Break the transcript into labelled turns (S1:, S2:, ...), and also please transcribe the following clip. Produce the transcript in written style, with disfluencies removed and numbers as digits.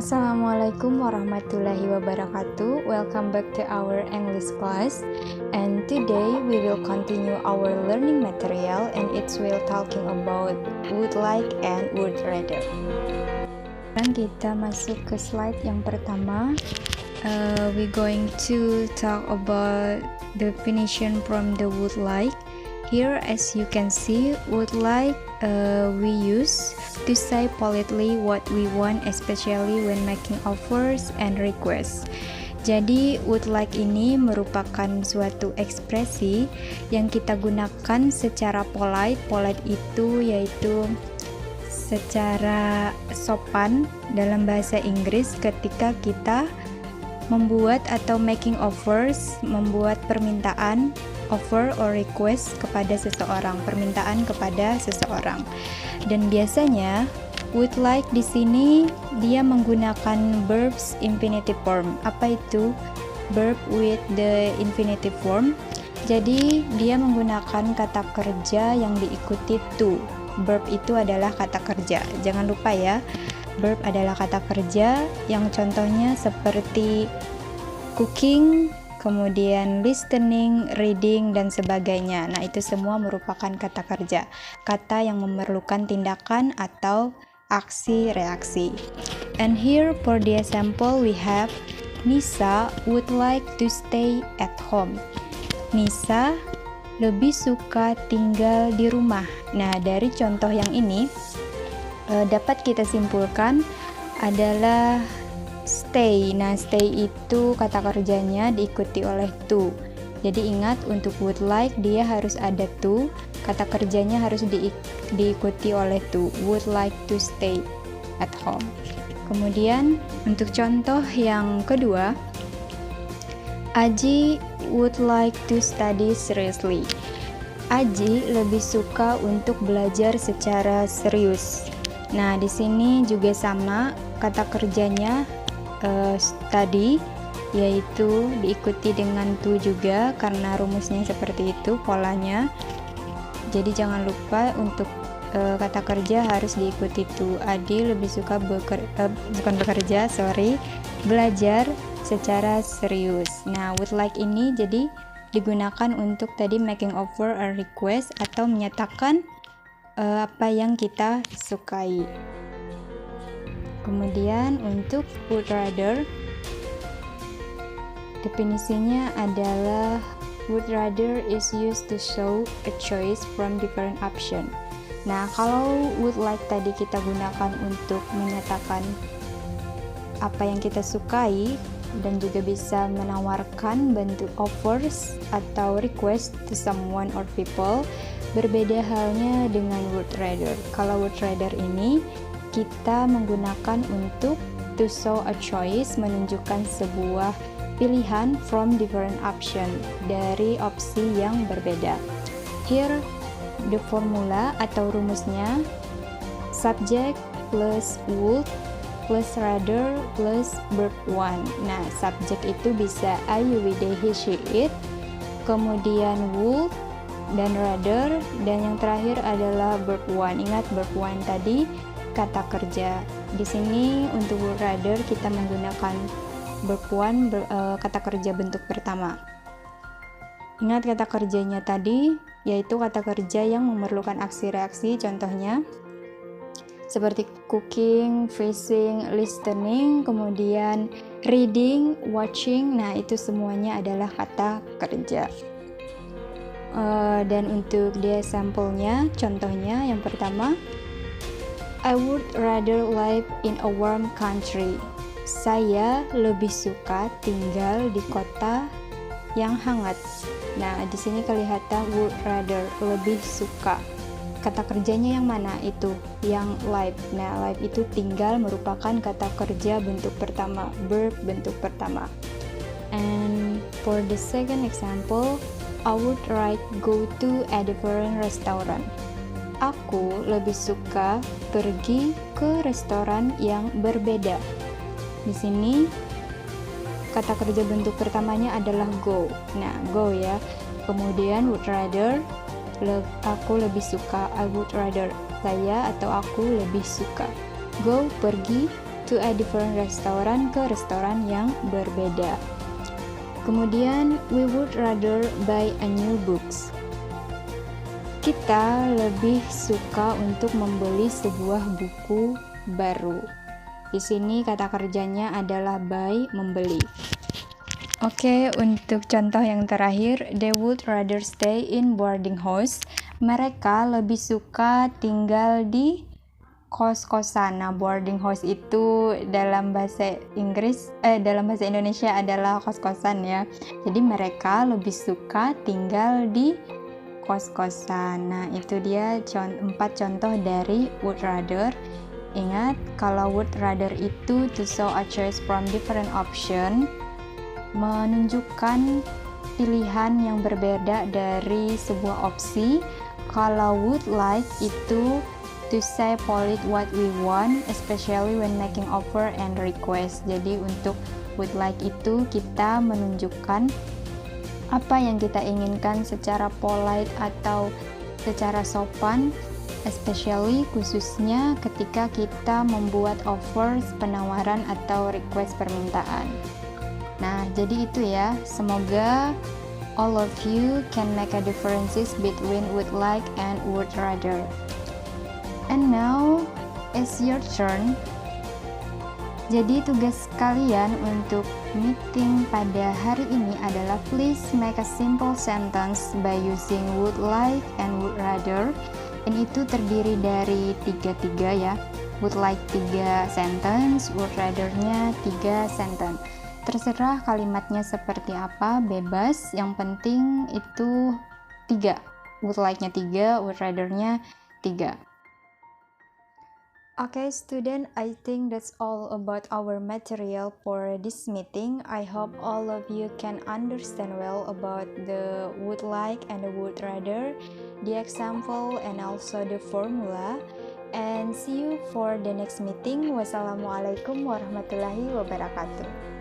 S1: Assalamualaikum warahmatullahi wabarakatuh. Welcome back to our English class. And today we will continue our learning material, and it's will talking about would like and would rather. Sekarang kita masuk ke slide yang pertama. We going to talk about definition from the would like. Here, as you can see, would like we use to say politely what we want, especially when making offers and requests. Jadi, would like ini merupakan suatu ekspresi yang kita gunakan secara polite. Polite itu yaitu secara sopan dalam bahasa Inggris ketika kita membuat atau making offers, membuat permintaan, offer or request kepada seseorang, permintaan kepada seseorang. Dan biasanya would like di sini dia menggunakan verbs infinitive form. Apa itu verb with the infinitive form? Jadi dia menggunakan kata kerja yang diikuti to. Verb itu adalah kata kerja. Jangan lupa ya. Verb adalah kata kerja yang contohnya seperti cooking, kemudian listening, reading, dan sebagainya. Nah, itu semua merupakan kata kerja. Kata yang memerlukan tindakan atau aksi reaksi. And here for the example we have Nisa would like to stay at home. Nisa lebih suka tinggal di rumah. Nah, dari contoh yang ini dapat kita simpulkan adalah stay. Nah, stay itu kata kerjanya diikuti oleh to. Jadi ingat, untuk would like dia harus ada to, kata kerjanya harus diikuti oleh to. Would like to stay at home. Kemudian untuk contoh yang kedua, Aji would like to study seriously. Aji lebih suka untuk belajar secara serius. Nah, di sini juga sama, kata kerjanya study, yaitu diikuti dengan to juga, karena rumusnya seperti itu polanya. Jadi jangan lupa untuk kata kerja harus diikuti to. Adi lebih suka belajar secara serius. Nah, would like ini jadi digunakan untuk tadi making offer or request atau menyatakan apa yang kita sukai. Kemudian untuk would rather, definisinya adalah would rather is used to show a choice from different option. Nah, kalau would like tadi kita gunakan untuk menyatakan apa yang kita sukai dan juga bisa menawarkan bentuk offers atau request to someone or people. Berbeda halnya dengan would rather. Kalau would rather ini kita menggunakan untuk to show a choice, menunjukkan sebuah pilihan from different option, dari opsi yang berbeda. Here the formula atau rumusnya subject plus would plus rather plus verb one. Nah, subject itu bisa I, you, we, they, he, she, it. Kemudian would dan rather, dan yang terakhir adalah verb one. Ingat, verb one tadi kata kerja. Di sini untuk would rather kita menggunakan verb one, kata kerja bentuk pertama. Ingat kata kerjanya tadi, yaitu kata kerja yang memerlukan aksi reaksi, contohnya seperti cooking, fishing, listening, kemudian reading, watching. Nah, itu semuanya adalah kata kerja. Dan untuk dia sampelnya, contohnya yang pertama, I would rather live in a warm country. Saya lebih suka tinggal di kota yang hangat. Nah, di sini kelihatan would rather, lebih suka. Kata kerjanya yang mana? Itu yang live. Nah, live itu tinggal merupakan kata kerja bentuk pertama, verb bentuk pertama. And for the second example, I would like go to a different restaurant. Aku lebih suka pergi ke restoran yang berbeda. Di sini kata kerja bentuk pertamanya adalah go. Nah, go ya. Kemudian would rather, aku lebih suka. I would rather, saya atau aku lebih suka. Go, pergi. to a different restaurant, ke restoran yang berbeda. Kemudian, we would rather buy a new books. Kita lebih suka untuk membeli sebuah buku baru. Di sini kata kerjanya adalah buy, membeli. Oke, untuk contoh yang terakhir, they would rather stay in boarding house. Mereka lebih suka tinggal di kos-kosan. Nah, boarding house itu dalam bahasa Indonesia adalah kos-kosan ya. Jadi mereka lebih suka tinggal di kos-kosan. Nah, itu dia 4 contoh dari would rather. Ingat, kalau would rather itu to show a choice from different option, menunjukkan pilihan yang berbeda dari sebuah opsi. Kalau would like itu to say polite what we want, especially when making offer and request. Jadi untuk would like itu kita menunjukkan apa yang kita inginkan secara polite atau secara sopan, especially khususnya ketika kita membuat offers, penawaran atau request permintaan. Nah, jadi itu ya. Semoga all of you can make a differences between would like and would rather. And now, it's your turn. Jadi tugas kalian untuk meeting pada hari ini adalah please make a simple sentence by using would like and would rather. Dan itu terdiri dari 3 ya. Would like 3 sentence, would rather-nya 3 sentence. Terserah kalimatnya seperti apa, bebas. Yang penting itu 3. Would like-nya 3, would rather-nya 3. Okay, student, I think that's all about our material for this meeting. I hope all of you can understand well about the would like and the would rather, the example, and also the formula. And see you for the next meeting. Wassalamualaikum warahmatullahi wabarakatuh.